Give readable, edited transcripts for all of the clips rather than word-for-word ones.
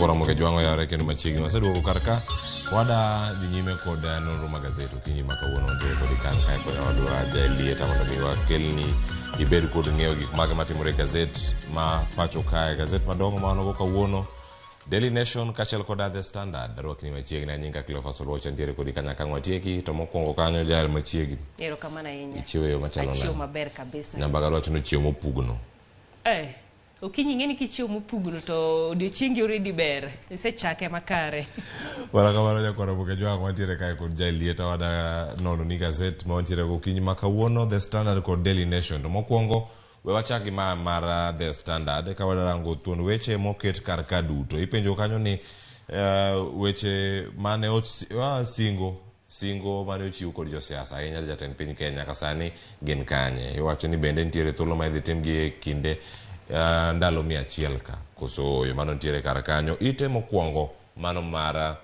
Jaramogi Jwang'o yare kendo machiegni waseduogo karka wada jinyime kod nonro magazeto kinyi makawuono onjere kod kan kae kod wadwa jalieta mondo mi wakelni ibed kod ng'eyo gik mage matimore gazet ma pacho kae gazet madongo ma wanogo kawuono Daily Nation kachel kod The Standard darwakni machiegni anyinga Cleophas Oluoch ntiere kodi kanyaka ng'watieki to mokwongo kanyo jal machiegni erokamano ahinya ichiwo yo machalo nade achiwo maber kabisa nyambaga Oluoch nochiwo mopugno okinyi ng'eni kichiwo mopugno to odiochiengi already ber isechake makare wala kamano Jaramogi Jwang'o ntiere kae kod jalieta wada nono ni gazet ma ntiere go kinyi makawuono The Standard kod Daily Nation to mokwongo we wachaki mar The Standard ka wadarango thuond weche moket kar ka duto ipenjo kanyo ni weche mane singo mane ochiw kod josiasa ahinya jatend piny Kenya kasani gin kanye iwacho ni bende ntiere thuolo ma idhi timgi e kinde ndalo 100 ka koso yo mano ntiere kar kanyo ite mokwongo mano mar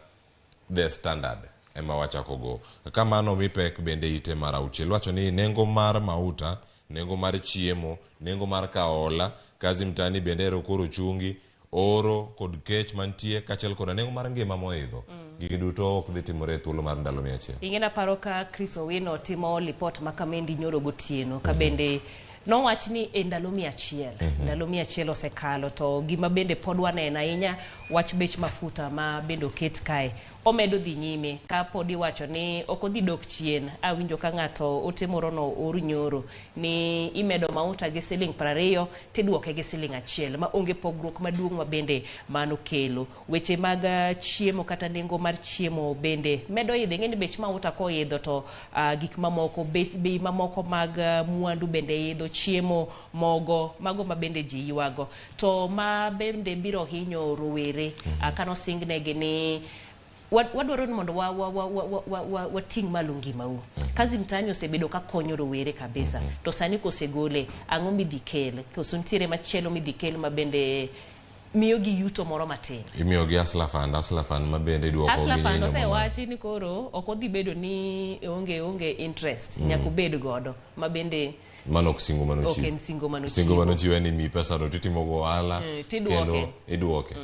The Standard ema wachako go kamano mipek bende ite mar auchiel wacho ni nengo mar mauta nengo mar chiemo nengo mar kaola kazi mtani bendero koro chungi oro kod kech mantie kachel kod nengo mar ngima moidho gigi duto ok dhi timore thuolo mar ndalo 100 ingena paro ka Chris Owino timo report makamendi nyoro gotieno ka bende nowach ni e ndalo 100 ndalo 100 osekalo to gima bende pod waneno ahinya wach bech mafuta ma bende oket kae omedo dhi nyime ka pod iwacho ni ok odhi dok chien awinjo ka ng'ato otemoro no nyoro ni imedo mauta gi siling 20 tidwoke gi siling 1 ma onge pogruok maduong' ma bende mano kelo weche mag chiemo kata nengo mar chiemo bende medo idhe ng'eni bech mauta ko idho to gik mamoko bei mamoko mag mwandu bende idho chiemo mogo mago ma bende ji ywago to ma bende biro hinyo rowere kano singnegi ni wadwaro ni mondo wating' malo ngimau kazi mtani osebedo ka konyo rowere kabisa to sani kosegole ang'o midhi kel koso ntiere machielo midhi kel ma bende miyo gi yuto moro matin imiyo gi Hustler Fund ma bende duoko gi Hustler Fund osewachi ni koro ok odhi bedo ni onge interest nyaka bed godo ma bende mano singo mano chiwo singo mano chiwo ni mi pesa no titimo go ala kendo iduoke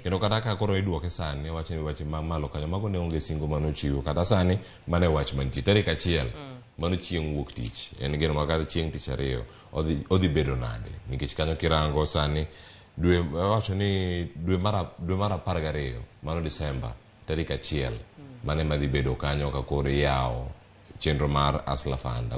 kendo kata ka koro iduoke sani wacho ni wache malo kanyo mago ne onge singo mano chiwo kata sani mane wach mantie tarik 1 mano chieng' wuok tich en geno makata chieng' tich ariyo odhi bedo nade nikech kanyo kirango sani dwe wacho ni dwe mar 12 mano Disemba tarik 1 mane madhi bedo kanyo ka koro yawo chenro mar Hustler Fund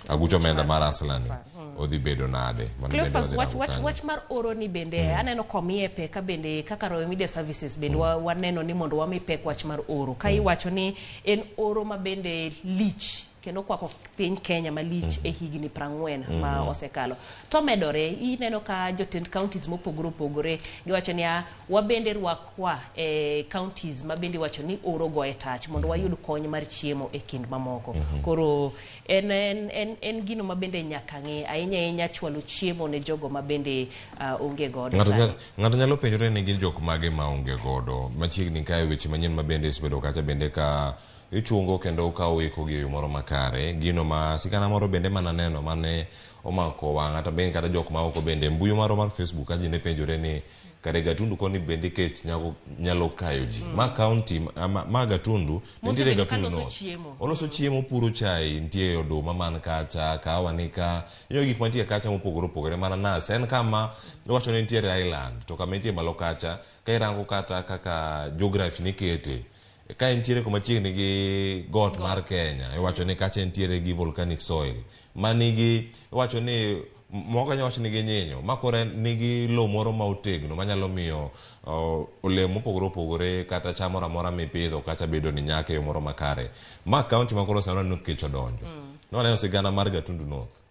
agucho menda mar Hustler ni odhi bedo nade Cleophas wach mar oro ni bende aneno komie pe ka bende kaka Royal Media Services bende waneno ni mondo wami pek wach mar oro ka iwacho ni en oro ma bende lich kendo kwako piny Kenya malich e higni 40 ma osekalo to medore ineno ka jotend counties mopogore giwacho ni wabende rwakwa e counties ma bende wacho ni oro go e tach mondo wayud kony mar chiemo e kind mamoko koro en gino ma bende nyaka ng'e ahinya chwalo chiemo ne jogo ma bende onge godo ng'ato nyalo penjore ni gin jok mage ma onge godo machiegni kae weche manyien ma bende isbedo kacha bende ka ichungo kendo ukawo iko gi moro makare gino ma sikana moro bende mananeno mane omako wang'a to bende kata jok ma oko bende mbuyo maro mar Facebook aji ne penjore ni kare Gatundu koni bende kech nyalo kayo ji ma county ma Gatundu nitiere Gatundu no oloso chiemo puro chai ntie oduma man kacha kawa nika yo gik mantie kacha mopogore mana na en kama wacho ni ntiere island to kama ntie malo kacha ka irango kata kaka geography nikete ka ntiere kuma chiegni gi got mar Kenya iwacho ni kacha ntiere gi volcanic soil manigi iwacho ni moko nyawacho ni gi nyinyo makore nigi lo moro ma otegno manyalo miyo olemo opogore kata cham moro amora mipidho kacha bedo ni nyake yo moro makare ma county makoro sano no kech odonjo no ne sigana mar Gatundu North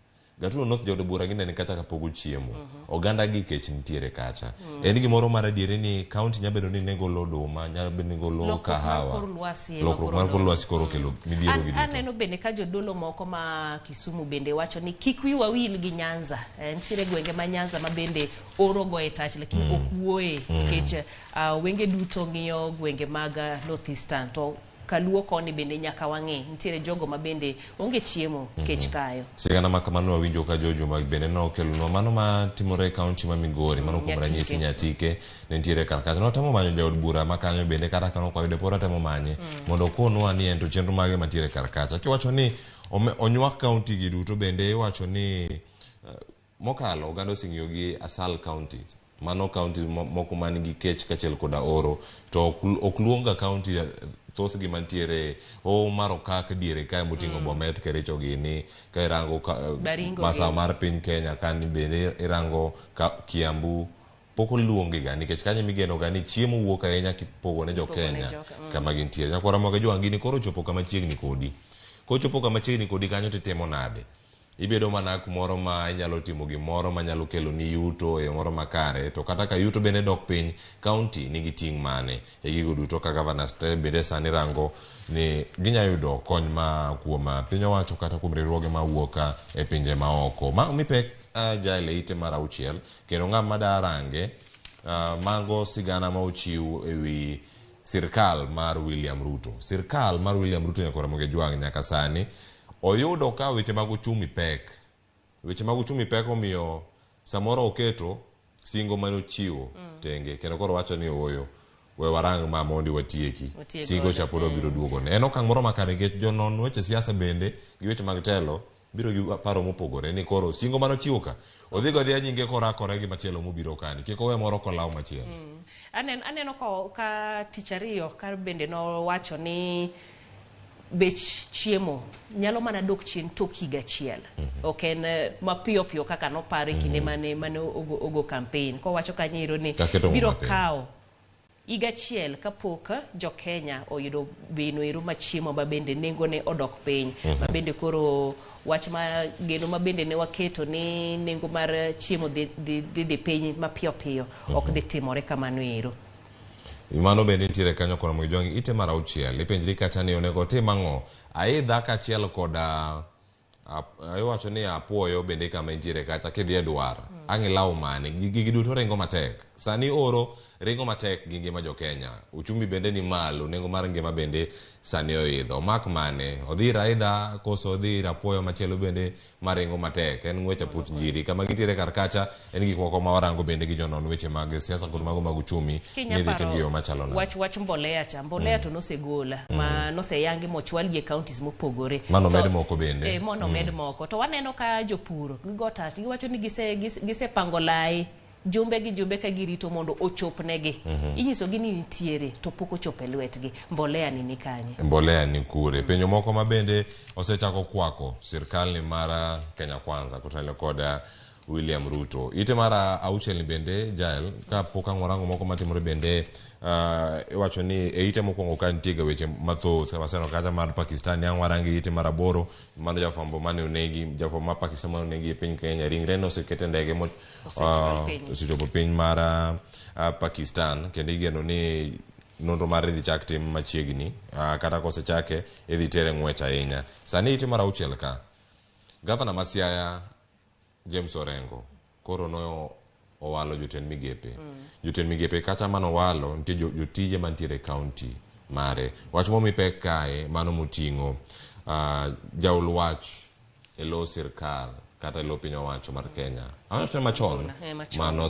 jode bura ginde ni kacha kapogo chiemo oganda gi kech ntiere kacha en gimoro mar adiere ni county nyabedo ni nego lo doma nyabedo ni lo kahawa lokruok mar kor lwasi koro kelo midhiero gi aneno bende ka jodolo moko ma Kisumu bende wacho ni kik wi wawil gi Nyanza ntiere gwenge ma Nyanza ma bende oro go e tach lakini ok wuoye nikech wenge duto ng'iyo gwenge mag North Eastern to kaluo koni bende nyaka wang'e nitiere jogo ma bende onge chiemo kech kayo. Sigana ma kamano wawinjo ka Jojo mag bende no kelonwa mano ma timore e kaunti ma Migori, mano kuom ranyisi Nyatike ne nitiere karkacha. Notemo manyo jaod bura ma kanyo bende kata kano kwa yude pora temo manye mondo konwa ni ento chenro mage mantiere karkacha. Kiwacho ni onywak kaunti gi duto bende iwacho ni mokalo oganda osing'iyo gi Asal counties. Mano counties moko manigi kech kachiel koda oro to ok luonga county thoth gi mantiere Maro Okak diere kae moting'o Bomet, Kericho gini ka irango Masawa mar piny Kenya kan bende irango Kiambu pok oluongi ga nikech kanyo migeno ga ni chiemo wuok ahinya kipogo ne jo Kenya kama gintiere. Nyakwara moga joangini koro chopo kama chiegni kodi. Kochopo kama chiegni kodi kanyo titemo nade? Ibedo mana kumoro ma inyalo timo gimoro ma nyalo kelo ni yuto e moro makare, to kata ka yuto bende dok piny, county nigi ting' mane e gigo duto ka Governor Step bende sani rango ni ginya yudo kony ma kuom piny owacho kata kuom riwruoge ma wuok e pinje maoko. Ma mipek jale ite mar 6 kendo ng'ama darange mago sigana ma ochiw ewi sirkal mar William Ruto. Sirkal mar William Ruto nyakora moge jwang' nyaka sani oyudo ka weche mag uchumi pek. Weche mag uchumi pek omiyo samoro oketo singo mane ochiwo tenge kendo koro wacho ni oyo we warang ma mondi watieki singo chapodo biro duogo ne. En okang' moro makare nikech jonon weche siasa bende gi weche mag telo biro gi paro mopogore ni koro singo mane ochiwo ka odhi godhi anyinge korakore gi machielo mobiro kani kik owe moro kolaw machielo. Aneno ka tich ariyo kar bende no wacho ni bech chiemo nyalo mana dok chien tok higa achiel. Ok en mapiyo piyo kaka nopare kinde mane ogo campaign. Kowacho kanyiro ni biro kawo higa achiel kapok jo Kenya oyudo beno ero ma chiemo ma bende nengo ne odok piny. Ma bende koro wach ma geno ma bende ne waketo ni nengo mar chiemo dhi piny mapiyo piyo ok dhi timore kamano ero. Mano bende nitiere kanyo kono mo jwangi ite mar 6 ipenjri kata ni onego tim ang'o aidha kachiel koda iwacho ni apuoyo bende kama nitiere kacha kidhi e dwar ang' ilaw mane gigi duto rengo matek sani oro ringo matek gi ngima jo Kenya. Uchumi bende ni malo, nengo mar ngima bende sani oidho. Mak mane odhi raidha koso odhi rapuoyo machielo bende maringo matek en ng'wecha put jiri kama gitiere karkacha en gik moko ma warango bende gi jonon weche mag siasa kod mago mag uchumi ni dhi tim giyo machalo na wach mbolea cha mbolea to nosegola ma noseyangi mochwal gi counties mopogore mano med moko bende mono med moko to waneno ka jopur gigota giwacho ni gise pango lai jumbe ka girito mondo ochopnegi. Inyiso gi ni nitiere to pok ochopo e lwetgi. Mbolea ni kanye? Mbolea ni kure. Penyo moko ma bende osechako kwako sirkal ni mara Kenya Kwanza kotelo koda William Ruto. Ite mara 6 ni bende jael ka poka ngorango moko matimore bende iwacho ni ite mokwongo ka ntiga weche mathoth waseno kacha mar Pakistan yang warangi ite mara 8 mano jafambo mane onegi jafambo ma Pakistan mane onegi e piny Kenya ringre no sekete ndege mo osechopo piny mara Pakistan kendo igeno ni nonro mar dhi chak tim machiegni kata kosechake idhi tere ng'wech ahinya. Sani ite mara 6 ka Gavana ma Siaya James Orengo koro no owalo jotend migepe. Jotend migepe kata mano walo nitie jotije mantiere county mare. Wach mo mipek kae mano moting'o jaul wach elo sirkal kata elo piny owacho mar Kenya. Awach machon mano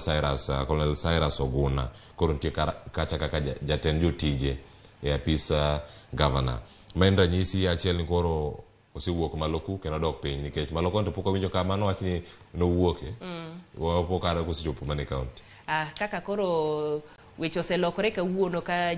Colonel Cyrus Oguna koro nitie kacha kaka jatend jotije e apisa governor. Maen ranyisi achiel ni koro osewuok maloku kendo dok piny nikech maloko to pok awinjo kama no wach ni nowuoke pok ara kosechopo mane county. Kaka koro weche oselokore kawuono ka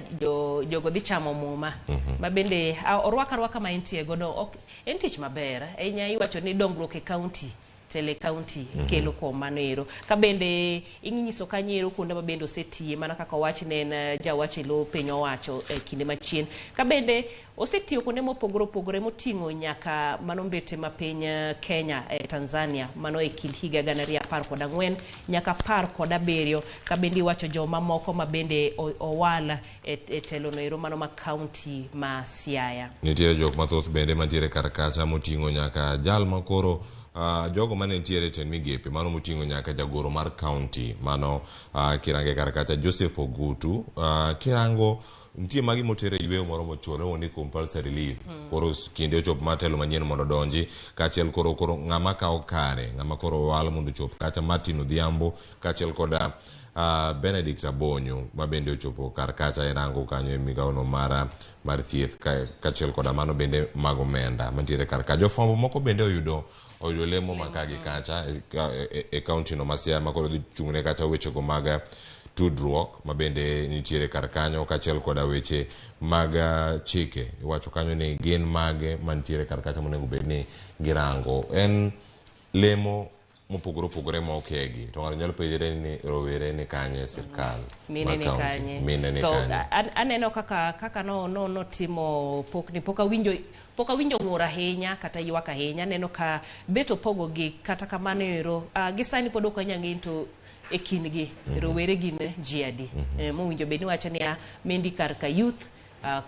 jogo dhi chamo muma ma bende orwaka ma entie godo en tich maber ahinya. Iwacho ni dongruok e county tele county kelo kuom manero ka bende inyiso kanyero kuonde ma bende osetie mana kaka wach ne en jawach elo piny owacho e kinde machien ka bende osetiyo kuonde mopogore moting'o nyaka mano mbete ma piny Kenya Tanzania mano e kind higa 2014 nyaka 17 ka bende iwacho joma moko ma bende owala e telo no ero mano ma county ma Siaya. Nitie jok mathoth bende mantiere karkacha moting'o nyaka jal makoro jogo mane ntiere ten migepe mano moting'o nyaka jagoro mar county mano kirange karkacha Joseph Ogutu kirango nitie magi motere yweyo moro mochuore woni compulsory leave koro kinde ochop matelo manyien mondo donji kachiel koro ng'ama kawo kare ng'ama koro wal mondo chop kacha Martin Odhiambo kachiel koda Benedict Abonyo ma bende ochopo kar kacha e rango kanyo e migawono mar thieth kachiel koda mano bende mag omenda mantiere kar ka jofwambo moko bende oyudo lemo makagi kacha e kaunti no Siaya makoro dhi chung'ne kacha wechego mag tudruok ma bende nitiere kar kanyo kachiel koda weche mag chike iwacho kanyo ni gin mage mantiere kar kacha monego bed ni girango en lemo mopogore opogore ma okegi to ng'ato nyalo penjore ni rowere ni kanye sirkal mine ni kanye to aneno kaka no timo pok awinjo ng'ur ahinya kata ywak ahinya neno ka bet opogo gi kata kamano ero gisani pod ok anyang'e to e kindgi rowere gin ji adi mowinjo bed ni wacho ni mendi kar ka youth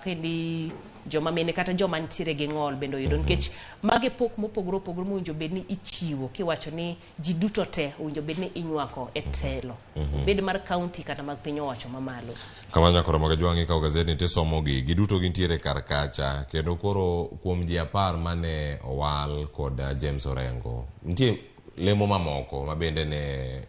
kendi joma mine kata joma nitiere gi ng'ol bende oyudo nikech mage pok mopogore opogore mowinjo bed ni ichiwo kiwacho ni ji duto te owinjo bed ni inywako e telo bed mar kaunti kata mag piny owacho mamalo kama nyakoro mag jwangi ka gazet ni somo gi duto gintiere kar kacha kendo koro kuom ji 10 mane owal kod James Orengo nitie lemo mamoko ma bende ne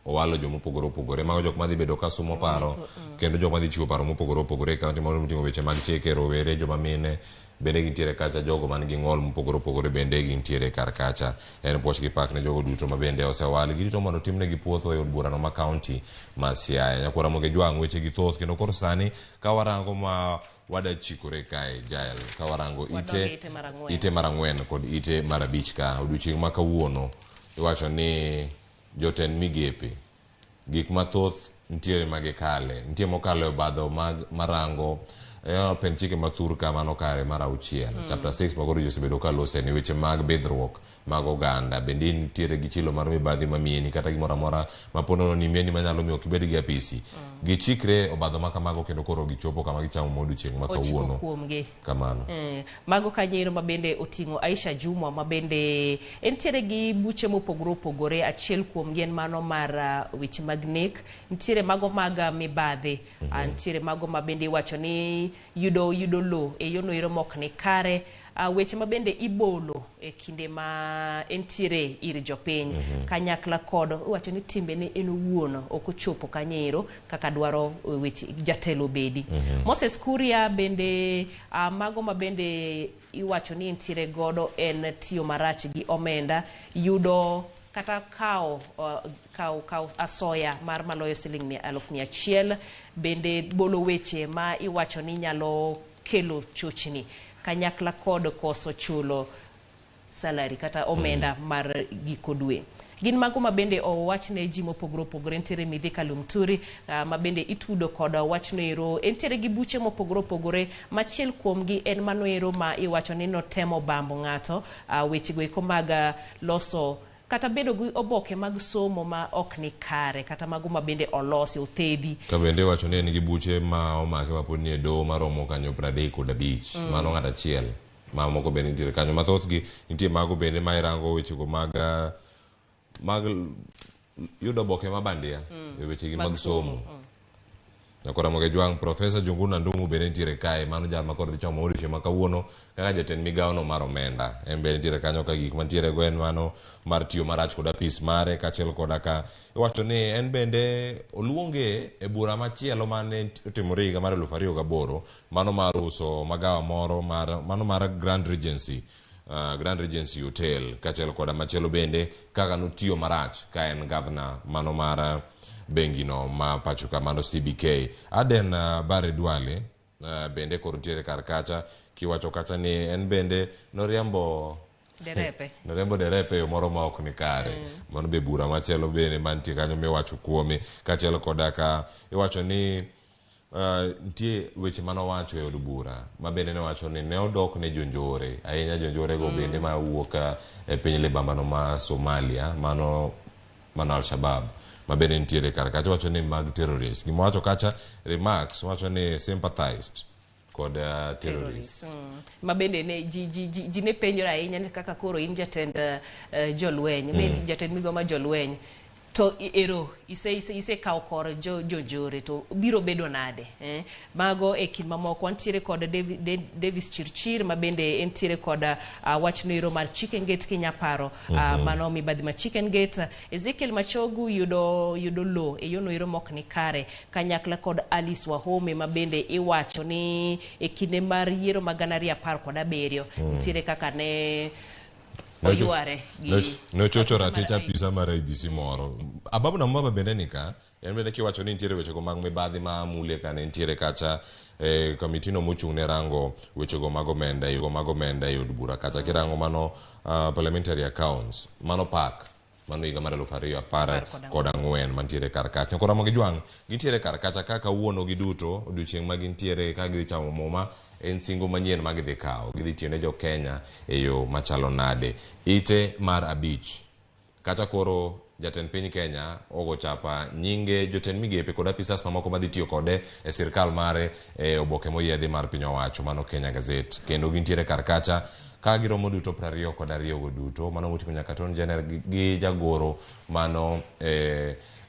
owalo joma opogore opogore mago jok madhi bedo ka sumo paro kendo jok madhi chiwo paro mopogore opogore kaunti moro moting'o weche mag chike rowere joma mine bende gintiere kacha jogo man gi ng'ol mopogore opogore bende gintiere kar kacha en puoch gi pak ne jogo duto ma bende osewal girito mondo timnegi puotho e od burano ma kaunti ma Siaya nyakwara moge jwang' weche gi thoth kendo koro sani ka warango ma wada chikore kae Jael ka warango ite mar ang'wen kod ite mar abich ka odiochieng' ma kawuono iwacho ni jotend migepe gik mathoth nitiere magikale nitie mokalo e badho marango pen chike mathur ka mano kare mar 6 chapter 6 magoro josebedo ka lose ni weche mag bidhruok mag oganda bende nitiere gi chilo mar mibadhi mamieni kata gimoro amora maponono ni mieni manyalo miyo kibed gi apisi gichikre obadho makamago kendo koro gichopo kama gichamo modu chieng' makawuono kamano mago kanyero ma bende oting'o Aisha Jumwa ma bende entiere gi buche mopogore opogore achiel kuom gien mano mar weche mag nek nitiere mago mag mibadhi nitiere mago ma bende iwacho ni yudo lo e yono ero mok ni kare weche ma bende ibolo e kinde ma entiere ir jopiny kanyakla kod wacho ni timbe ne en owuon ok ochopo kanyero kaka dwaro weche jatelo bedi Moses Kuria bende mago ma bende iwacho ni entiere godo en tiyo marach gi omenda yudo kata kao asoya mar maloyo siling 100,000 bende bolo weche ma iwacho ni nyalo kelo chochni kanyakla kod koso chulo salary kata omenda mar giko dwe gin mago ma bende owachne ji mopogore opogore entiere Mithika Lumturi ma bende itudo kod wachno ero entiere gi buche mopogore opogore machiel kuomgi en mano ero ma iwacho ni notemo bambo ng'ato wechego eko mag loso kata bedo gi oboke mag somo ma ok ni kare kata mago ma bende olosi othedhi ka bende wacho ni en gi buche ma omake mapod ni e doho maromo kanyo 35 mano ng'at achiel ma moko bende nitiere kanyo mathoth gi nitie mago bende ma irango wechego mag yudo oboke mabandia e wechegi mag somo nyakora moge jwang' Profesa Junguna Ndung'u bende nitiere kae mano jal makoro dhi chomo odiochieng' ma kawuono kaka jatend migawono mar omenda en bende nitiere kanyo ka gik mantiere go en mano mar tiyo marach kod apis mare kachiel koda ka iwacho ni en bende oluonge e bura machielo mane otimore higa mar 2008 mano mar uso magawa moro mano mar Grand Regency Hotel kachiel koda machielo bende kaka notiyo marach ka en gavana mano mar bengino ma pacho kamano CBK Aden Bare Duale bende koro nitiere kar kacha kiwacho kacha ni en bende noriembo derepe yo moro ma ok ni kare mano be bura machielo bende mantie kanyo miwacho kuome kachiel koda ka iwacho ni nitie weche manowacho e od bura ma bende ne wacho ni ne odok ne jonjore ahinya jonjore go bende ma wuok e piny libambano ma Somalia mano Al-Shabaab ma bende nitiere kar kacha wacho ni mag terrorist gima wacho kacha remarks wacho ni sympathized kod terrorist ma bende ne ji ne penjore ahinya ni kaka koro in jatend jolweny jatend migawo ma jolweny to ero ise kawo kor jonjore to biro bedo nade mago e kin mamoko wantiere kod Davis Chirchir ma bende entiere kod wachno ero mar Chicken Gate kinyaparo mano mibadhi ma Chicken Gate. Ezekiel Machogu yudo lo e yono ero mok ni kare kanyakla kod Alice Wahome ma bende iwacho ni e kinde mar yiero magana 2017 ntiere kaka ne oyuare no chocho ratich apisa mar IBC moro ababu na mbaba bende nika en bende kiwacho ni ntiere weche go mag mibadhi ma mule kane ntiere kacha komitino mochung' ne rango weche go mag omenda e od bura kacha kirango mano parliamentary accounts mano pak mano higa mar 2014 mantiere kar kacha kora magi jwang gintiere kar kacha kaka wuono giduto odiochieng' ma gintiere ka gichamo muma en singo manyien ma gidhi kawo gidhi tiyo ne jo Kenya e yo machalo nade ite mar abich kata koro jatend piny Kenya ogo chapa nyinge jotend migepe kod apisas mamoko madhi tiyo kode e sirkal mare e oboke moyiedhi mar piny owacho mano Kenya Gazette kendo gintiere kar kacha ka giromo duto 22 go duto mano moting'o nyaka Attorney General gi jagoro mano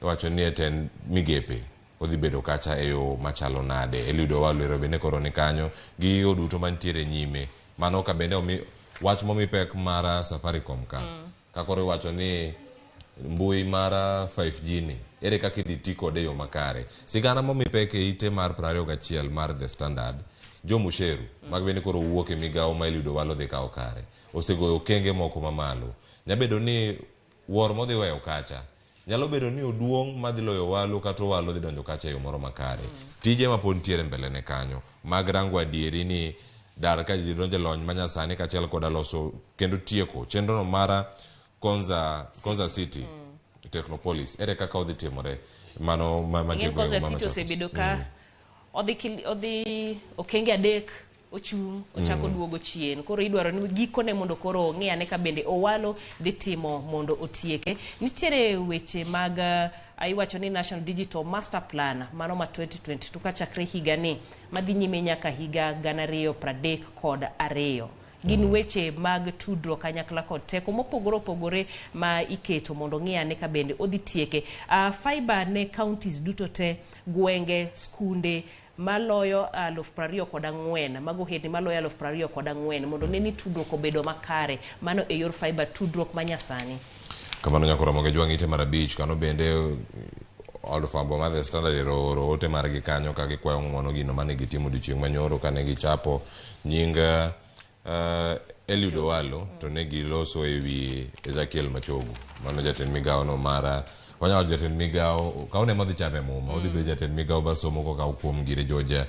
wacho ni eten migepe odhi bedo kacha e yo machalo nade Eliud Owalo bende koro ni kanyo gi oduto mantiere nyime mano ka bende wach momi pek mara Safaricom ka koro wacho ni mbui mara 5G ni ere kaka idhi ti kode yo makare sigana momi pek e ite mar 21 mar The Standard Jo Musheru mag bende koro wuok e migawo ma Eliud Owalo dhi kawo kare osegoyo okenge moko mamalo nyabedo ni wuor modhi weyo kacha nyalo bedo ni oduong' madhi loyo Owalo kata Owalo dhi donjo kacha e yo moro makare tije ma pod ntiere mbele ne kanyo mag rango adieri ni dar ka ji donjo lony manyasani kachiel kod loso kendo tieko chenro no mara Konza City Technopolis ere kaka odhi timore mano Konza City osebedo ka odhi okenge adek ochung' ochako duogo chien koro idwaro ni gikone mondo koro ng'iyane ka bende Owalo dhi timo mondo otieke nitiere weche mag iwacho ni National Digital Master Plan mano ma 2022 kachakre higa ni madhi nyime nyaka higa 2032 gin weche mag tudruok kanyakla kod teko mopogore opogore ma iketo mondo ng'iyane ka bende odhi tieke fiber ne counties duto te gwenge skunde maloyo 24,000 mago hedni maloyo 24,000 mondo neni tudruok obedo makare mano e yor fiber tudruok manyasani kamano nyakoro moge jwang' ite mar abich kano bende od fwambo mar The Standard oro ote margi kanyo ka gikwayo ng'uono gino mane gitimo odiochieng' manyoro kane gichapo nying Eliud Owalo to ne giloso e wi Ezekiel Machogu mano jatend migawo no mara wanya jatend migawo kaone modhi chame muma odhi be jatend migawo basomo ko kaw kuom gire Georgia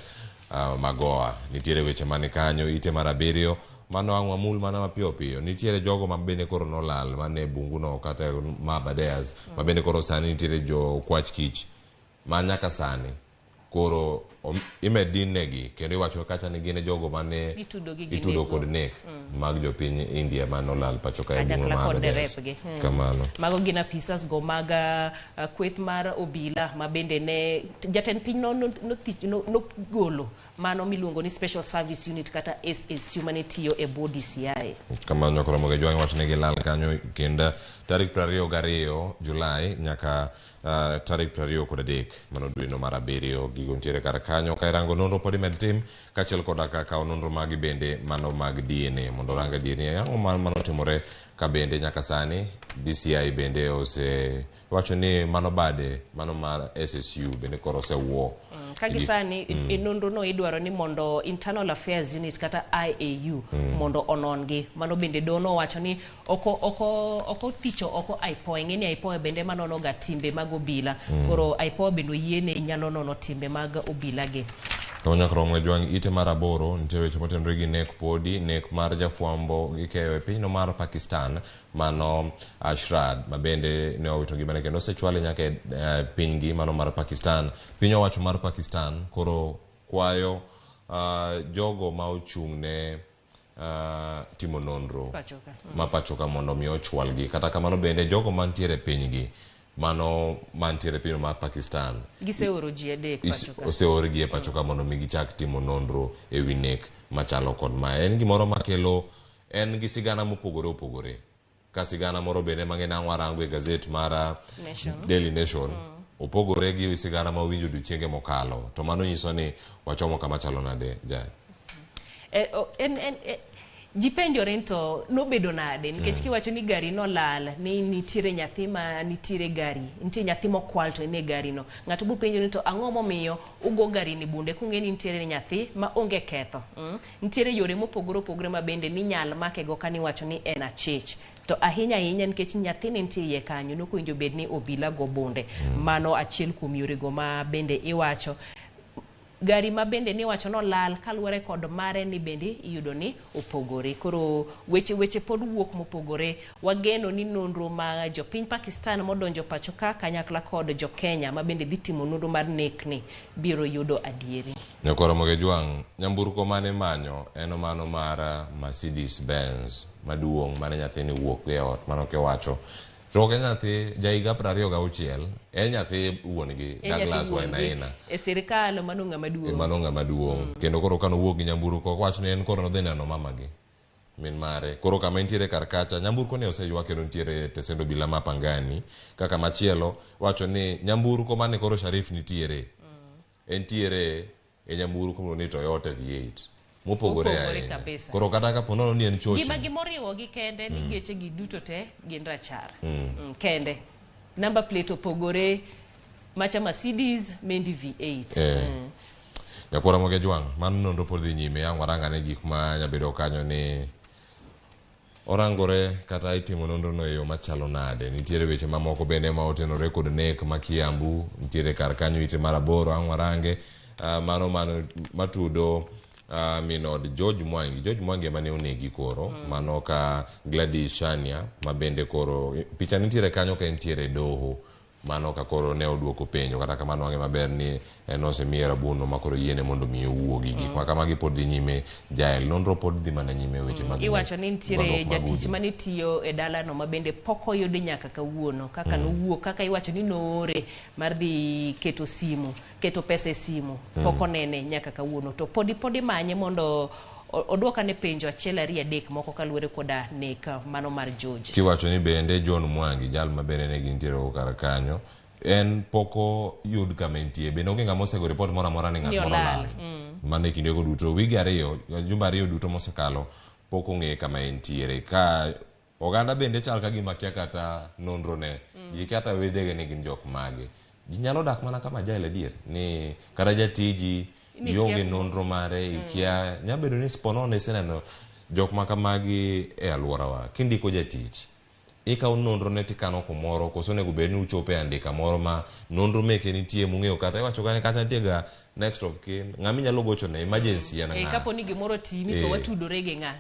Magoa nitiere weche mane kanyo ite mar 7 mano ang'wa mul mana mapiyo piyo nitiere jogo ma bende koro nolal mane bungu no kata Mabadeas ma bende koro sani nitiere jo kwach kich ma nyaka sani koro imedin negi kendo iwacho kacha ni gine jogo mane itudo kod nek mag jopiny India manolal pacho ka bungu Mabadeas kamano mago gina pisas go mag kweth mar obila ma bende ne jatend piny no golo mano miluongo ni Special Service Unit kata SSU mane tiyo e body DCI kamano koro moge jwang' wach ne gilal kanyo kenda tarik 22 Julai nyaka tarik 23 mano dwe no mar 7 gigo ntiere kar kanyo ka irango nonro pod med tim kachiel koda kaka nonro magi bende mano mag DNA mondo ranga DNA mano timore ka bende nyaka sani DCI bende ose wacho ni mano bade mano mar SSU bende koro osewuo kagisani nonro no idwaro ni mondo Internal Affairs Unit kata IAU mondo onongi mano bende dono wacho ni oko picho oko IPOA ngeni IPOA bende manono ga timbe mag obila koro IPOA bende yiene nyalo nono timbe mag obila ge Kawanya kromo jwang' ite mar 8 nitiere weche motenore gi nek podi nek mar jafwambo gikeyo e pinyno mar Pakistan mano Ashrad ma bende ne owito ngimane kendo osechwale nyaka e pinygi mano mar Pakistan piny owacho mar Pakistan koro kwayo jogo ma ochung' ne timo nonro ma pachoka mondo mi ochwalgi kata kamano bende jogo mantiere pinygi mano mantiere pino mar Pakistan giseoro ji adek pachoka oseorgi e pachoka mondo mi gichak timo nonro e wi nek machalo kod ma en gimoro makelo en gi sigana mopogore opogore ka sigana moro bende mang'eny ang' warango e gazet mar Nation. Daily Nation opogore gi sigana ma winjo odiochienge mokalo, to mano nyiso ni wachomo kama chalo nade Jai? Ji penjore to nobedo nade nikech kiwacho ni gari nolal, ni nitiere nyathi ma nitiere gari, nitie nyathi mokwal to ene gari no, ng'ato bu penjo ni to ang'o momiyo ugo gari ni bunde kung'e ni nitiere nyathi ma onge ketho. Nitiere yore mopogore opogore ma bende ni nyal make go kani wacho ni en achich, to ahinya ahinya nikech nyathi ne nitie iye kanyo nokowinjo bed ni obila go bunde. Mano achiel kuom yore go ma bende iwacho. Gari ma bende ni wacho no lal kaluwore kod mare ni bende iyudo ni opogore. Koro weche pod wuok mopogore. Wageno ni nonro ma jo piny Pakistan modonjo pacho ka kanyakla kod jo Kenya ma bende dhi timo nonro mar nek ni biro yudo adieri. Nyakoromoge Jwang', nyamburko mane manyo en mano mar Mercedes Benz maduong' mane nyathini wuok e ot, mano kiwacho. To ke nyathi jaiga 26 en nyathi wuongi Douglas Wainaina e sirikal mano ng'ama duong'. Mano ng'ama duong'. Kendo koro kano wuok gi nyamburko wacho ni en koro nodhi neno mamagi min mare. Koro kama entiere kar kacha nyamburko ne oseywa kendo nitiere tesendo bila mapangani. Kaka machielo wacho ni nyamburko mane koro Sharif nitiere entiere e nyamburko ni Toyota V8 mopogore kabisa. Koro kata ka ponono ni en chochi gima gimoriwo gi kende ni geche gi duto te gin rachar. Kende number plate opogore, macha Mercedes mendi V8. Nyakoromoge Jwang', mano nonro pod dhi nyime. Ang' warangane gik ma nyabedo kanyo ni orangore kata itimo nonro no e yo machalo nade. Nitiere weche mamoko bende ma otenore kod nek ma Kiambu, nitiere kar kanyo ite mar 8 ang' warange mano matudo minod George Mwangi mane onegi koro. Mano ka Gladys Shania ma bende koro picha nitiere kanyo ka entiere doho. Mano ka koro ne oduoko penjo kata kamano ang'e maber ni osemiye rabuno ma koro yiene mondo mi owuogi gik ma kamagi pod dhi nyime. Jael nonro pod dhi mana nyime weche mag iwacho ni nitiere jatich mane tiyo e dalano ma bende pok oyudi nyaka kawuono kaka nowuok, kaka iwacho ni noore mar dhi keto pesa e simu pok onene nyaka kawuono, to podi manye mondo oduoka ne penjo achiel 2 3 moko kaluwore koda nek mano mar George. Kiwacho ni bende John Mwangi jal ma bende ne gintiere kar kanyo en poko yud kama entie, bende onge ng'ama osego report moro amora ni ng'at moro lal. Mano e kindego duto wigi 2 jumbe 2 duto mosekalo pok ong'e kama entiere. Ka oganda bende chal ka gima kia kata nonro ne ji kata wedege ni gin jok mage. Ji nyalo dak mana kama Jael adier ni kata jatiji yonge nonro mare ikia nyabedo ni sponone seneno jok makamagi e alworawa. Kindiko jatich ikaw nonro ne tikano kumoro koso nego bed ni uchope andika moro ma nonro meke nitie mung'eyo kata iwacho gani kata nitiega next of kin ng'ami nyalo gocho ne emergency yana ng'a kapo ni gimoro timi to watudore gi ng'a.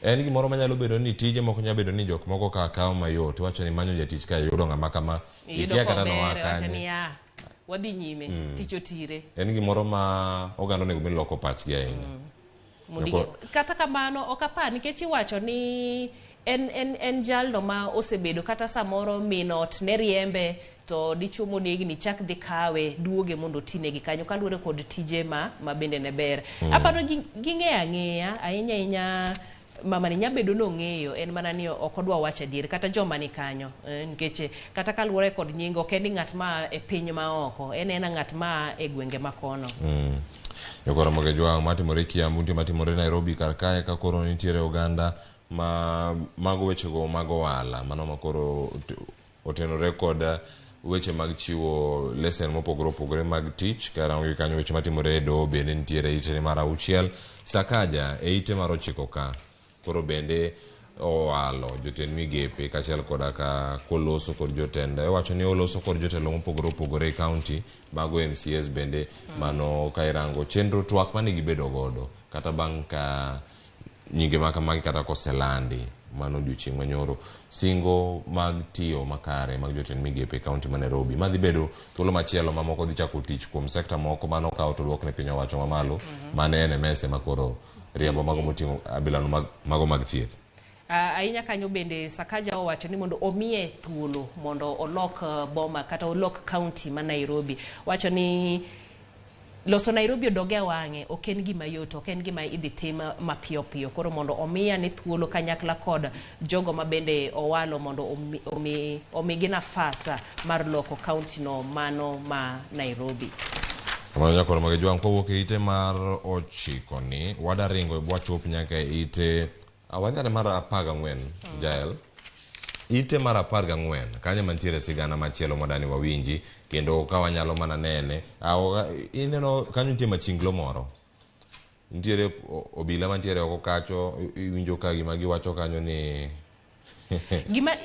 En gimoro manyalo bedo ni tije moko nyalo bedo ni jok moko ka kawo mayot wacho ni manyo jatich ka yudo ng'ama kama ikia kata no wakani wadhi nyime tich otire. En gimoro ma oganda nego bed loko pachgi ahinya. Kata kamano ok apar nikech iwacho ni en jalno ma osebedo kata samoro minot ne riembe to dichuo monegni chak dhi kawe duoge mondo tinegi kanyo kaluwore kod tije ma bende ne ber. Aparo ging'eyo ang'eya ahinya mama ni nyabedo nong'eyo en mana ni ok odwa wacho adier kata joma ni kanyo nikech kata kaluwore kod nyingo ok en ng'at ma e piny ma oko, en ng'at ma e gwenge ma kono. Nyakoromoge Jwang', matimore Kiambu matimore Nairobi kar kae ka koro nitiere oganda mago wechego mag ohala mano makoro otenore kod weche mag chiwo lesen mopogore opogore mag tich. Karango kanyo weche matimore e doho bende nitiere ite mar 6 Sakaja e ite mar 9 ka koro bende oalo jotend migepe kachiel koda ka koloso kod jotenda. Iwacho ni oloso kod jotelo mopogore opogore e county mago MCS bende mano ka irango chenro twak mane gibedo godo kata bang' ka nyinge makamagi kata koselandi mano odiochieng' manyoro singo mag tiyo makare mag jotend migepe kaunti ma Nairobi madhi bedo thuolo machielo mamoko dhi chako tich kuom sekta moko mano kawo to duok ne piny owacho mamalo mane en mese makoro riembo mago moting'o abilano mago mag thieth. Ahinya kanyo bende Sakaja owacho ni mondo omiye thuolo mondo olok boma kata olok county ma Nairobi. Wacho ni loso Nairobi odoge wang'e ok en gima yot, ok en gima idhi tim mapiyo piyo. Koro mondo omiya ni thuolo kanyakla kod jogo ma bende owalo mondo omigi nafas mar loko kaunti no mano ma Nairobi. Nyakoro mage jwang' kowuok e ite mar 9 ni wada ringo wachop nyaka e ite wanyare mar 14 Jael. Ite mar 14 kanyo mantiere sigana machielo madani wawinji kendo ka wanyalo mana nene ineno kanyo nitie machinglo moro, nitiere obila mantiere oko kacho, iwinjo ka gima giwacho kanyo ni gima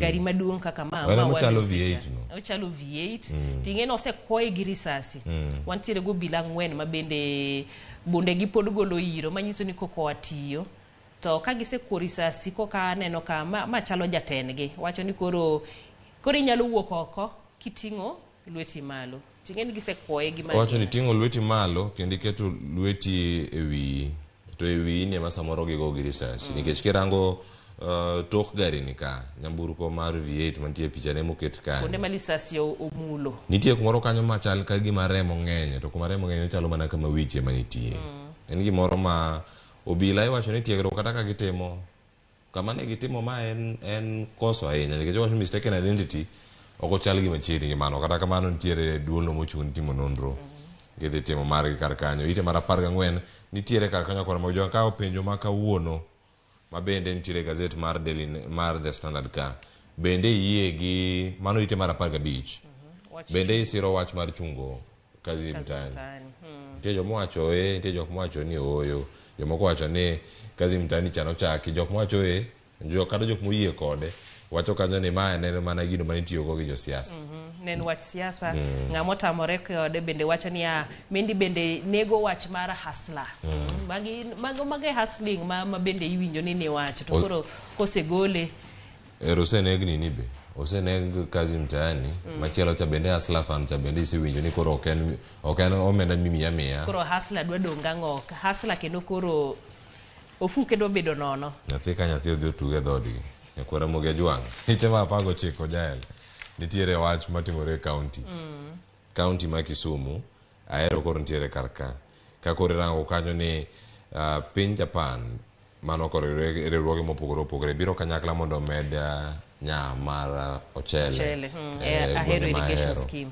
gari maduong' kaka ochalo V8 no, ochalo V8 ting'eno osekwoye gi risasi. Wantiere go obila 4 ma bende bunde gi pod golo iro manyiso ni koko watiyo, to ka gisekwo risasi koka neno ka ma chalo jatendgi wacho ni koro inyalo wuok oko kiting'o lweti malo. Ting'eni gisekwoye gi wacho ni ting'o lweti malo kendo iketo lweti e wiyi, to e wiyi ni ema samoro gigo gi risasi nikech kirango tok gari ni ka nyamburko mar V8 mantie picha ne moket kanyo onde malisasi omulo, nitie kumoro kanyo machal ka gima remo ng'eny, to kuma remo ng'eny chalo mana kama wiche manitie. En gimoro ma obila iwacho ni tiegruok kata ka gitimo kama ne gitimo ma en koso ahinya nikech wacho mistaken identity ok ochal gima chiegni gi mano. Kata kamano nitiere duolno mochung' timo nonro gidhi timo margi kar kanyo. Ite mar 14 nitiere kar kanyo kora mojo ka penjo ma kawuono ma bende nitiere gazet mar The Standard ka bende yie gi mano. Ite mar 15 bende isiro wach mar chungo kazi mtaani. Nitie joma wacho nitie joma wacho ni oyo, jomoko wacho ni kazi mtaani chano chaki, joma wacho kata jok moyie kode wacho kanyo ni ma en mana gino manitiyo go gi josiasa. Nen wach siasa ng'amo tamore kode bende wacho ni mendi bende nego wach mar hustler. Mage hustling ma bende iwinjo ni wacho to koro kosegole rosenegni ni be oseneg kazi mtaani machielo cha bende hustler fund cha bende isiwinjo ni koro ok en omenda mia koro hustler dwa donga ng'ok hustler kendo koro ofuke do bedo nono. Nyathi ka nyathi odhi otuge dhodgi kwara moge jwang'. Ite ma 19 Jael nitiere wach matimore e kaunti ma Kisumu. Ahero koro nitiere karka ka koro rango kanyo ni piny Japan mano koro riwruoge mopogore opogore biro kanyakla mondo med mar ochele Ahero irrigation scheme.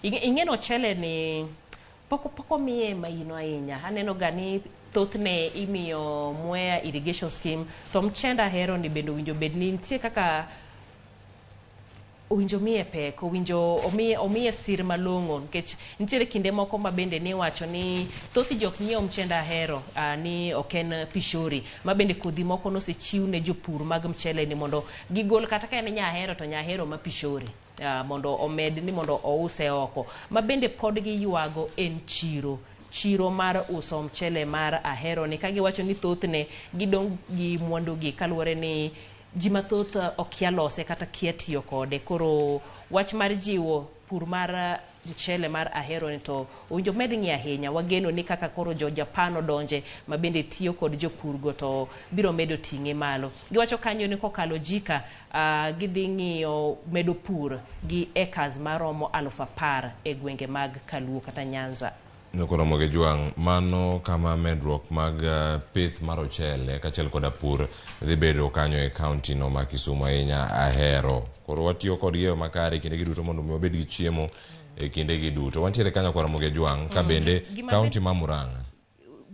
Ing'eno ochele ni poko miye maino ahinya. Aneno gani thothne imiyo Mwea irrigation scheme, to mchenda Ahero ni bendo winjo bedni nitie kaka owinjo miye pek, owinjo omiye sir malong'o nikech nitiere kinde moko ma bende ni wacho ni thoth jok nyiewo mchenda Ahero ni oken pishori, ma bende kodhi moko nosechiw ne jopur mag mchele ni mondo gigol kata ka en Nyahero to Nyahero ma pishori mondo omed ni mondo ouse oko. Ma bende pod giywago en chiro mar uso mchele mar Ahero ni kagiwacho ni thothne gidong gi mwandu gi kaluwore ni ji mathoth okia lose kata kia tiyo kode. Koro wach mar jiwo pur mar mchele mar Ahero ni to owinjo med ng'i ahinya. Wageno ni kaka koro jo Japan odonje ma bende tiyo kod jopur go to biro medo ting'e malo. Giwacho kanyo ni kokalo jika gidhi ng'iyo medo pur gi acres maromo 10,000 e gwenge mag Kaluo kata Nyanza. Nokoro moge jwang' mano kama medruok mag pith mar ochele kachiel koda pur dhi bedo kanyo e kaunti no ma Kisumu ahinya. Ahero koro watiyo kod yo makare kinde gi duto mondo wabed gi chiemo e kinde gi duto. Wantiere kanyo kora moge jwang' ka bende kaunti ma Murang'a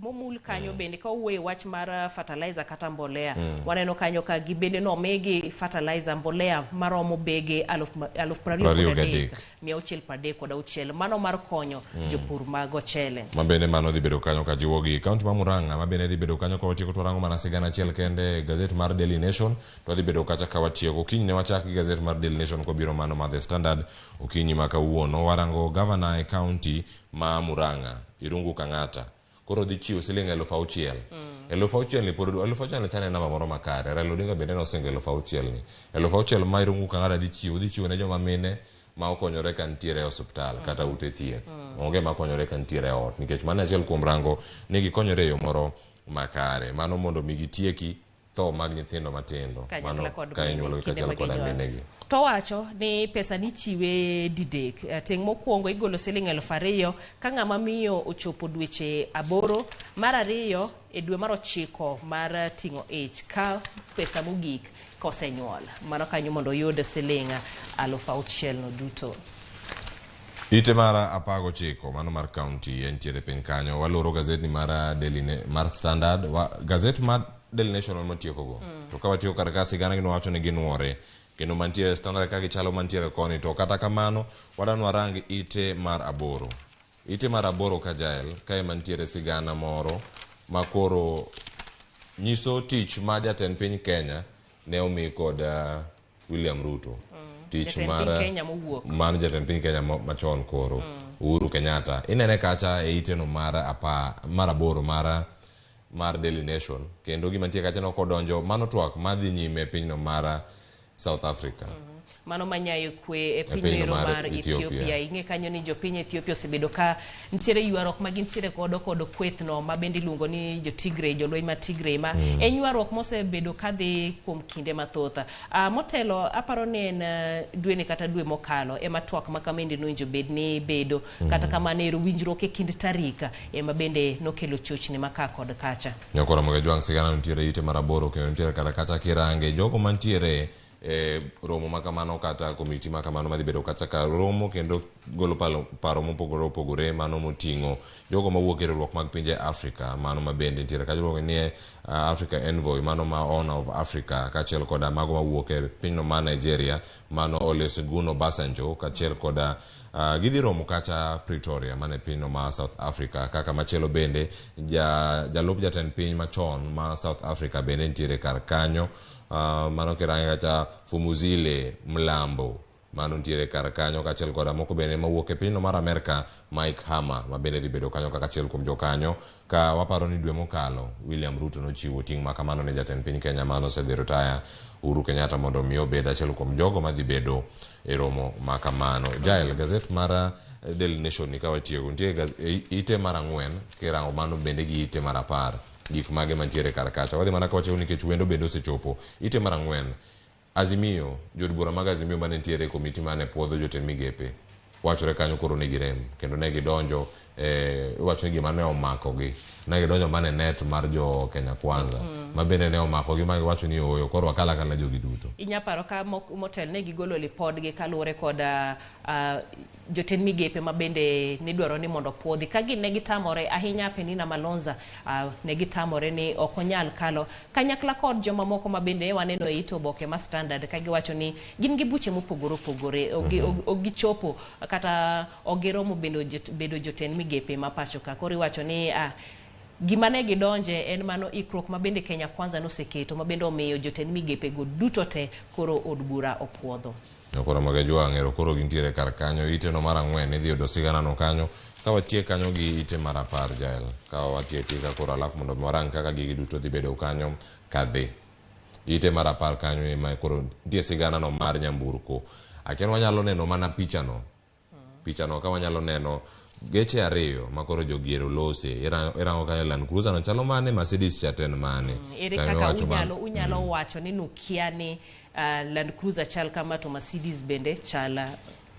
momul kanyo bende ka owuoye wach mar fertilizer kata mbolea. Waneno kanyo ka gibende no megi fertilizer mbolea maromo bege 1,636 mano mar konyo jopur mag ochele. Ma bende mano dhi bedo kanyo ka jiwo gi kaunti ma Murang'a ma bende dhi bedo kanyo ka watieko to rango mana sigana achiel kende gazet mar Daily Nation to dhi bedo kacha ka watieko. Okinyi ne wachak gi gazet mar Daily Nation ko biro mano ma The Standard. Okinyi ma kawuono warango governor e kaunti ma Murang'a Irungu Kang'ata koro dhi chiwo siling 6,000. 6,000 ni pod 6,000 ni chane namba moro makare. Raila Odinga bende nosingo 6,000 ni. 6,000 ma Irungu Kang'ata dhi chiwo ne joma mine ma okonyore ka nitiere hospital kata ute thieth. Onge ma okonyore ka nitiere ot nikech mano achiel kuom rango ni gikonyore e yo moro makare. Mano mondo mi gitieki tho mag nyithindo matindo Kanyakla kod ka inyuolo kanyakla kod minegi. To wacho ni pesa ni chiwe didek. Ting' mokwongo igolo siling 2,000 ka ng'ama miyo ochopo dweche 8, mar 2 e dwe mar 9 mar ting'o ich ka pesa mogik kosenyuol. Mano kanyo mondo oyud siling 6,000 no duto. Ite mara 19 mano mar county entiere piny kanyo. Waloro gazet ni mar Standard, gazet mar Daily Nation matieko go. To ka watiyo kar ka sigana gino wacho ni ginuore kendo mantiere Standard ka gichalo mantiere koni, to kata kamano wadano warangi ite mar 8. Ite mar 8 ka Jael kae mantiere sigana moro makoro nyiso tich ma jatend piny Kenya ne omi kod William Ruto. Tich mar jatend piny Kenya machon koro Uhuru Kenyatta. Inene kacha e ite no mar 8 mar Daily Nation, kendo gima nitie kacha no kodonjo mano twak madhi nyime pinyno mar South Africa. Mano manyayo kwe e pinyero mar Ethiopia. Ing'e kanyo ni jopiny Ethiopia osebedo ka nitiere ywaruok ma gintiere kodo kwethno ma bende iluongo ni jo Tigray, jolweny ma Tigray ma en ywaruok mosebedo kadhi kuom kinde mathoth. Motelo aparo ni en dwe ni kata dwe mokalo ema twak ma kamende nowinjo bed ni bedo kata kamano ero winjruok e kind tarika ema bende nokelo chochni maka kod kacha. Nyakora mga jwang sigana nitiere ite mar 8 kendo nitiere kata kacha kirange jogo mantiere romo makamano kata komiti makamano madhi bedo kata ka romo kendo golo paro mopogore mano moting'o jogo mawuok e riwruok mag pinje Afrika, mano mabende nitiere ka jogo ni Africa Envoy, mano ma Horn of Africa, kachiel koda mago mawuok e pinyno ma Nigeria, mano Olusegun Obasanjo, kachiel koda gidhi romo kacha Pretoria, mane pinyno ma South Africa. Kaka machielo bende jalup jatend piny machon ma South Africa bende nitiere kar kanyo. Mano kiranga kacha Fumuzile Mlambo, mano nitiere kar kanyo, kachiel koda moko bende mawuok e pinyno mar Amerika, Mike Hammer, ma bende dhi bedo kanyo kaka achiel kuom jokanyo. Ka waparo ni dwe mokalo William Ruto nochiwo ting' makamano ne jatend piny Kenya mano osedhi retire Uhuru Kenyatta mondo mi obed achiel kuom jogo madhi bedo e romo makamano. Jael, gazet mar Daily Nation ni ka watiego nitiere ite mar 4 kirango mano bende gi ite mar 10 gik mage mantiere kar kacha. Wadhi mana ka wachiego nikech wendo bende osechopo. Ite mar 4 Azimio, jod bura mag Azimio mane nitiere e komiti mane puodho jotend migepe wachore kanyo koro ne girem kendo ne gidonjo wacho ni gima ne omakogi, ne gidonjo mane net mar jo Kenya Kwanza ma bende ne omakogi ma giwacho ni oyo koro akala jogi duto. Inyaparo ka motel ne gigolo lipodgi kaluwore kod jotend migepe ma bende ne dwaro ni mondo puodhi ka gin ne gitamore ahinya Penina Malonza, ne gitamore ni ok onyal kalo kanyakla kod joma moko ma bende waneno e ito oboke ma Standard ka giwacho ni gin gi buche mopogore ogichopo kata ogeromo bedo jotend migepe ma pacho ka. Koro iwacho ni gima ne gidonje en mano ikruok ma bende Kenya Kwanza noseketo ma bende omiyo jotend migepe go duto te koro od bura opuodho. Nyakora mga jwang'ero koro gintiere kar kanyo. Ite no mar 4 idhi yudo sigana no kanyo ka watie kanyo gi ite mar 10 Jael, ka watie tika koro alafu mondo warang kaka gigi duto dhi bedo kanyo kadhi. Ite mar 10 kanyo ema koro die sigana no mar nyamburko. Akiano wanyalo neno mana picha no ka wanyalo neno geche 2 makoro jogiero lose irango ka Land Cruiser no chalo mane, Mercedes chaten mane. Ere kaka unyalo wacho ni nukia ni Land Cruiser chal kama to Mercedes bende chala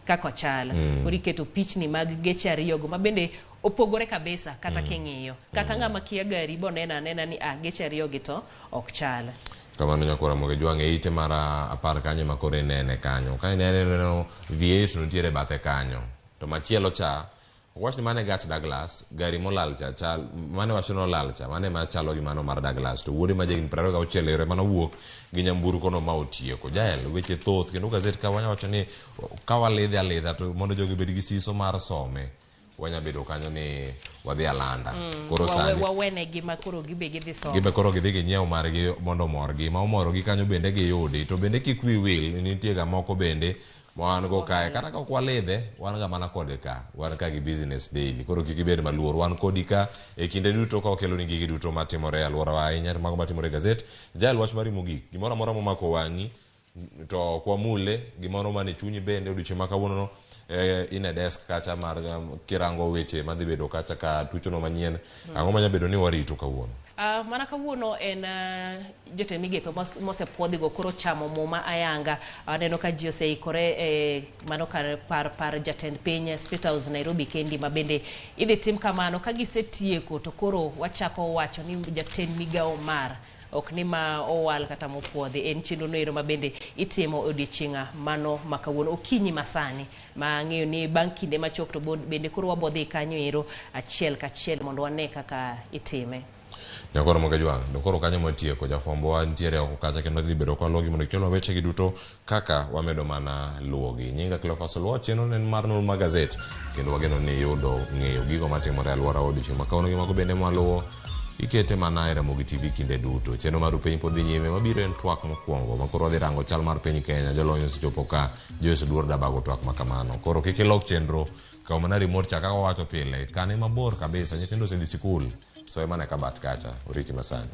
kako chala. Oriketo pichni mag geche 2 go ma bende opogore kabisa kata king'iyo kata ng'ama kia gari bo nena ni geche 2 gi to ok chala. Kamano nyakora mga jwang'e ite mar 10 kanyo makore nene kanyo ka neno V8 no nitiere bathe kanyo, to machielo cha wachni mane gach Douglas gari molal cha chal mane wachono lal cha mane machalo gi mano mar Douglas, to wuode ma jegin 26 ere mano wuok gi nyamburko no ma otieko. Jael, weche thoth kendo gazet ka wanya wacho ni ka walidha to mondo jogi bed gi siso mar some wanya bedo kanyo ni wadhi alanda. Koro sani wawene gima koro gibe gidhi somo gibe koro gidhi ginyiew margi mondo morgi ma omorogi kanyo bende giyudi. To bende kik wi wil nitie ga moko bende wan go kae kata ka kwalidhe wan ga mana kode ka wan ka gi business daily, koro kik ibed maluor, wan kodi ka e kinde duto ka okelo ni gigi duto matimore alwora wa ahinya mago matimore gazet. Jael, wach mari mogik gimoro amora momako wang'i to kwa mule gimoro mane chunyi bende odiochieng' ma kawuono in a desk kacha mar kirango weche madhi bedo kacha ka tuchono manyien ang'o manya bedo ni warito kawuono? Mana kawuono en jotend migepe mosepuodhigo koro chamo muma ayanga. Aneno ka ji oseikore mano kar par jatend piny State House Nairobi kendi ma bende idhi tim kamano ka gisetieko to koro wachako wacho ni jatend migao mar ok ni ma owal kata mopuodhi en chenro noero ma bende itimo odiochieng'a mano makawuono okinyi masani ma ng'eyo ni bang' kinde machok to bende koro wabodhi kanyo ero achiel kachiel mondo wane kaka itime. Nyakoro Mogajwang', koro kanyo mwatieko jafwambo wa ntiere oko kacha kendo dhi bedo kwa logi mondo kelwa wechegi duto kaka wamedo mana luogi. Nyinga Cleophas Oluoch, chenro en mar Nolma Gazette kendo wageno ni yudo ng'eyo gigo matimore alwora odiochieng' ma kawuono gi mago bende mwaluwo ikete mana e Ramogi TV kinde duto. Chenro mar piny pod dhi nyime mabiro en twak mokwongo ma koro wadhi rango chal mar piny Kenya. Jolony osechopo ka Joyce Luor dabago twak ma kamano. Koro kik ilok chenro kaw mana remote cha kaka wacho pile kane mabor kabisa nyithindo osedhi sikul so emane kabat kacha oriti masani.